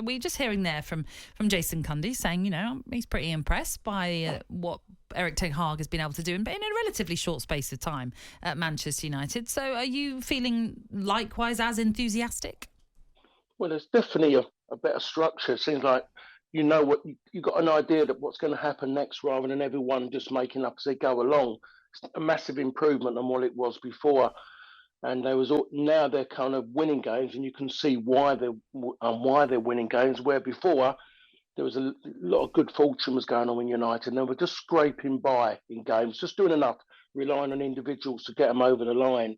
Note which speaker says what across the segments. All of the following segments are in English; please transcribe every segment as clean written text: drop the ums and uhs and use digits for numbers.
Speaker 1: We're just hearing there from Jason Cundy saying, he's pretty impressed by what Erik Ten Hag has been able to do in a relatively short space of time at Manchester United. So are you feeling likewise as enthusiastic?
Speaker 2: Well, there's definitely a better structure. It seems like what you got an idea that what's going to happen next rather than everyone just making up as they go along. It's a massive improvement on what it was before. And now they're kind of winning games, and you can see why they're winning games. Where before there was a lot of good fortune was going on in United, and they were just scraping by in games, just doing enough, relying on individuals to get them over the line.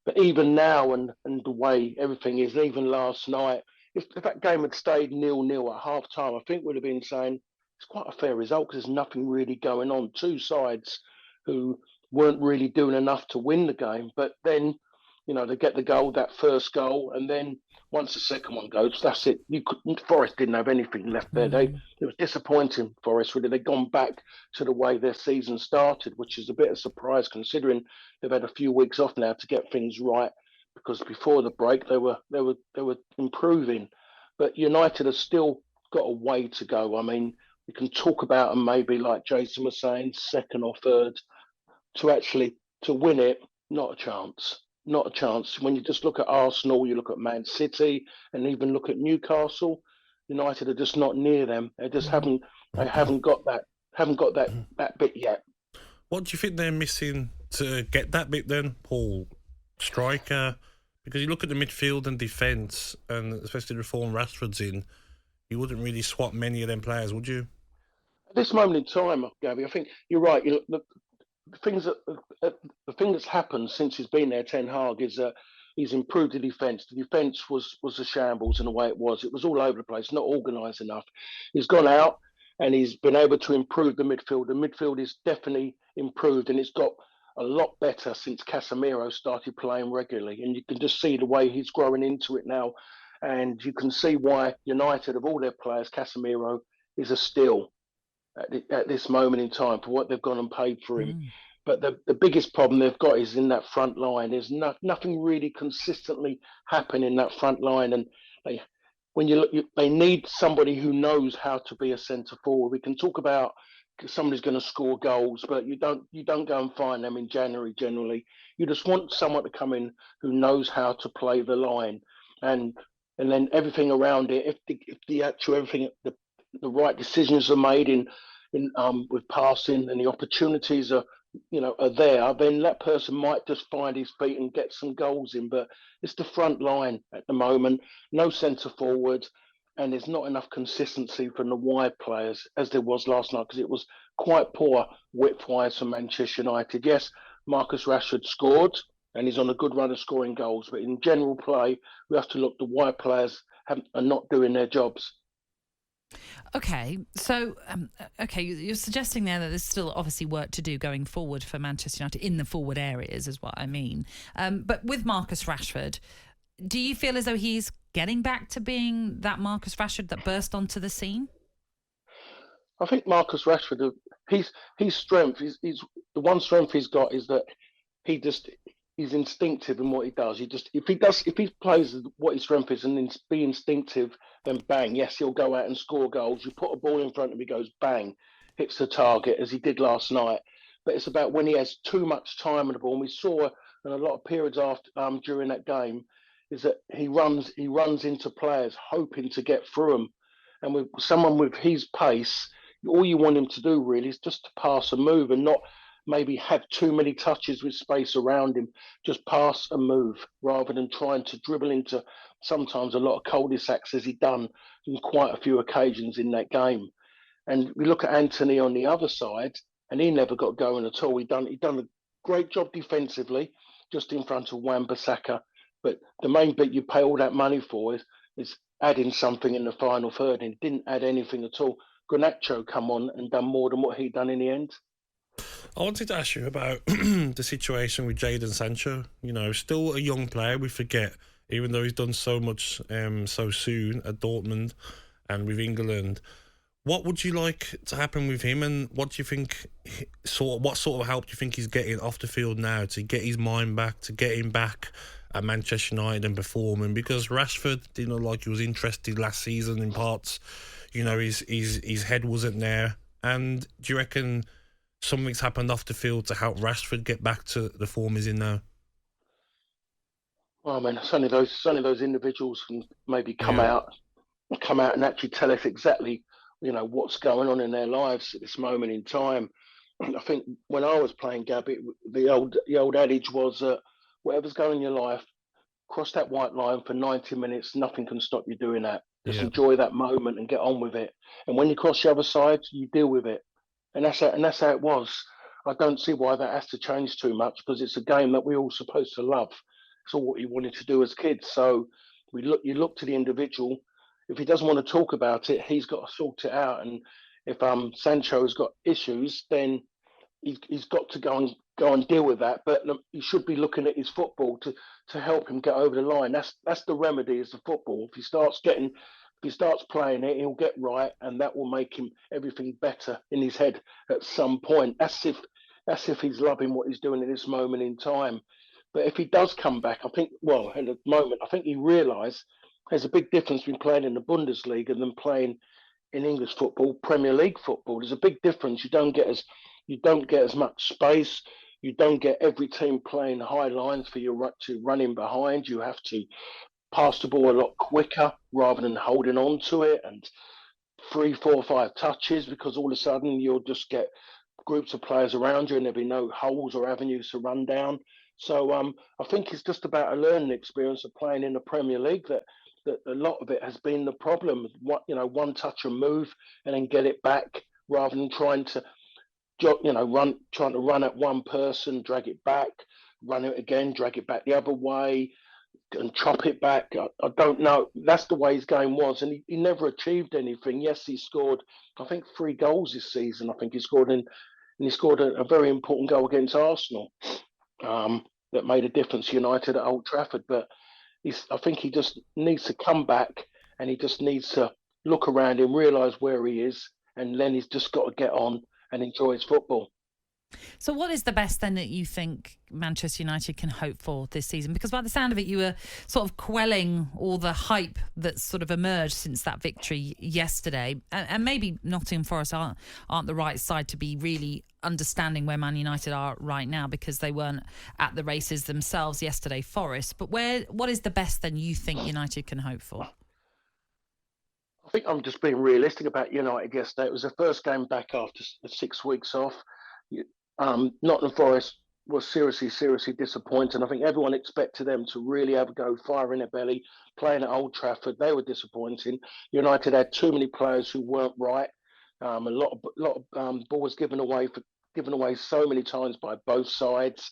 Speaker 2: But even now, and the way everything is, even last night, if that game had stayed 0-0 at half time, I think we'd have been saying it's quite a fair result because there's nothing really going on. Two sides who weren't really doing enough to win the game, but then they get the goal, that first goal, and then once the second one goes, that's it. Forest didn't have anything left there. It was disappointing, Forest, really. They'd gone back to the way their season started, which is a bit of a surprise considering they've had a few weeks off now to get things right, because before the break they were improving. But United have still got a way to go. I mean, we can talk about them maybe, like Jason was saying, second or third. To win it, not a chance. Not a chance. When you just look at Arsenal, you look at Man City, and even look at Newcastle, United are just not near them. They just haven't got that bit yet.
Speaker 3: What do you think they're missing to get that bit then, Paul? Striker? Because you look at the midfield and defence, and especially the form Rashford's in, you wouldn't really swap many of them players, would you?
Speaker 2: At this moment in time, Gabby, I think you're right. The thing that's happened since he's been there, Ten Hag, is that he's improved the defence. The defence was a shambles in the way it was. It was all over the place, not organised enough. He's gone out and he's been able to improve the midfield. The midfield is definitely improved, and it's got a lot better since Casemiro started playing regularly. And you can just see the way he's growing into it now. And you can see why United, of all their players, Casemiro is a steal at this moment in time for what they've gone and paid for him. But the biggest problem they've got is in that front line. There's nothing really consistently happening in that front line, and they need somebody who knows how to be a centre forward. We can talk about somebody's going to score goals, but you don't go and find them in January generally. You just want someone to come in who knows how to play the line, and then everything around it. If the right decisions are made in with passing, and the opportunities are there, then that person might just find his feet and get some goals in. But it's the front line at the moment, no centre forward, and there's not enough consistency from the wide players as there was last night, because it was quite poor width-wise for Manchester United. Yes, Marcus Rashford scored, and he's on a good run of scoring goals, but in general play, we have to look, the wide players are not doing their jobs.
Speaker 1: Okay, so you're suggesting there that there's still obviously work to do going forward for Manchester United in the forward areas, is what I mean. But with Marcus Rashford, do you feel as though he's getting back to being that Marcus Rashford that burst onto the scene?
Speaker 2: I think Marcus Rashford, his strength, he's the one strength he's got is that he's instinctive in what he does. If he plays what his strength is and then be instinctive, then bang, yes, he'll go out and score goals. You put a ball in front of him, he goes bang, hits the target as he did last night. But it's about when he has too much time on the ball. And we saw in a lot of periods after during that game is that he runs into players hoping to get through them. And with someone with his pace, all you want him to do really is just to pass and move, and not maybe have too many touches with space around him. Just pass and move rather than trying to dribble into sometimes a lot of cul-de-sacs, as he done in quite a few occasions in that game. And we look at Antony on the other side, and he never got going at all. He done a great job defensively, just in front of Wan-Bissaka. But the main bit you pay all that money for is adding something in the final third, and didn't add anything at all. Garnacho come on and done more than what he done in the end.
Speaker 3: I wanted to ask you about the situation with Jadon Sancho. Still a young player, we forget, even though he's done so much so soon at Dortmund and with England. What would you like to happen with him, and what do you think? What sort of help do you think he's getting off the field now to get his mind back, to get him back at Manchester United and performing, because Rashford didn't look like he was interested last season in parts. You know, his head wasn't there. And do you reckon something's happened off the field to help Rashford get back to the form he's in now?
Speaker 2: Well, I mean, it's only those individuals can maybe come out and actually tell us exactly, you know, what's going on in their lives at this moment in time. I think when I was playing, Gabby, the old adage was whatever's going on in your life, cross that white line for 90 minutes. Nothing can stop you doing that. Just enjoy that moment and get on with it. And when you cross the other side, you deal with it. And that's how it was. I don't see why that has to change too much, because it's a game that we're all supposed to love. It's all what he wanted to do as kids. So you look to the individual. If he doesn't want to talk about it, he's got to sort it out. And if Sancho's got issues, then he's got to go and deal with that. But he should be looking at his football to help him get over the line. That's the remedy, is the football. If he starts playing it, he'll get right, and that will make him everything better in his head at some point. That's if he's loving what he's doing at this moment in time. But if he does come back, I think, well, at the moment, I think he realised there's a big difference between playing in the Bundesliga than playing in English football, Premier League football. There's a big difference. You don't get as much space. You don't get every team playing high lines for you to run in behind. You have to pass the ball a lot quicker rather than holding on to it and 3, 4, 5 touches, because all of a sudden you'll just get groups of players around you and there'll be no holes or avenues to run down. So I think it's just about a learning experience of playing in the Premier League that a lot of it has been the problem. One touch and move and then get it back, rather than trying to run at one person, drag it back, run it again, drag it back the other way, and chop it back. I don't know. That's the way his game was, and he never achieved anything. Yes, he scored, I think, 3 goals this season. I think he scored a very important goal against Arsenal that made a difference to United at Old Trafford. But I think he just needs to come back, and he just needs to look around him, realise where he is, and then he's just got to get on and enjoy his football.
Speaker 1: So what is the best then that you think Manchester United can hope for this season? Because by the sound of it, you were sort of quelling all the hype that's sort of emerged since that victory yesterday. And maybe Nottingham Forest aren't the right side to be really understanding where Man United are right now, because they weren't at the races themselves yesterday, Forest. But what is the best then you think United can hope for?
Speaker 2: I think I'm just being realistic about United yesterday. It was the first game back after 6 weeks off. Nottingham Forest was seriously disappointed. I think everyone expected them to really have a go, fire in their belly, playing at Old Trafford. They were disappointing. United had too many players who weren't right. A lot of balls given away so many times by both sides.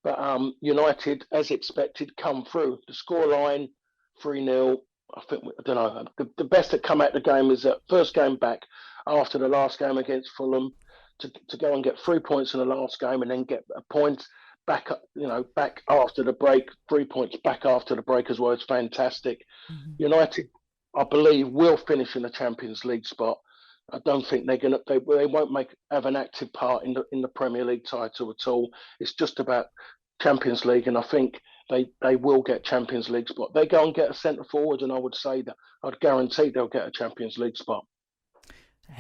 Speaker 2: But United, as expected, come through. The scoreline 3-0. I don't know. The best that come out of the game is that first game back after the last game against Fulham, to go and get 3 points in the last game and then get a point back after the break, 3 points back after the break as well. It's fantastic. Mm-hmm. United, I believe, will finish in the Champions League spot. I don't think they won't have an active part in the Premier League title at all. It's just about Champions League, and I think they will get Champions League spot. They go and get a centre forward, and I would say that I'd guarantee they'll get a Champions League spot.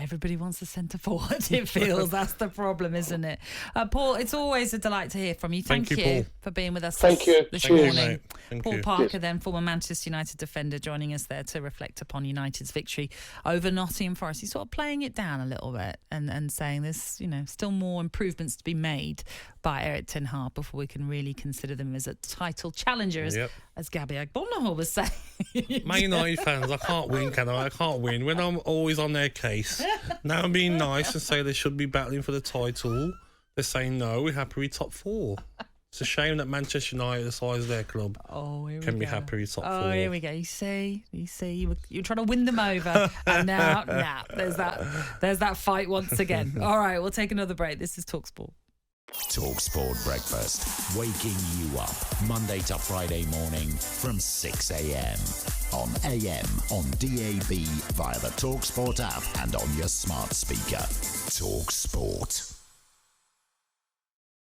Speaker 1: Everybody wants a centre forward, it feels. That's the problem, isn't it? Paul, it's always a delight to hear from you. Thank you for being with us this morning. Paul Parker, then former Manchester United defender, joining us there to reflect upon United's victory over Nottingham Forest. He's sort of playing it down a little bit and saying there's still more improvements to be made by Erik ten Hag before we can really consider them as a title challenger, as Gabby Agbonlahor was saying.
Speaker 3: Man United fans, I can't win, can I? I can't win when I'm always on their case. Now I'm being nice and say they should be battling for the title. They're saying no, we're happy with top 4. It's a shame that Manchester United, the size of their club, can be happy with top 4.
Speaker 1: Oh, here we go. You see, you're trying to win them over, and now there's that fight once again. All right, we'll take another break. This is talkSPORT.
Speaker 4: talkSPORT Breakfast, waking you up Monday to Friday morning from 6 a.m. on AM, on DAB, via the talkSPORT app and on your smart speaker. talkSPORT.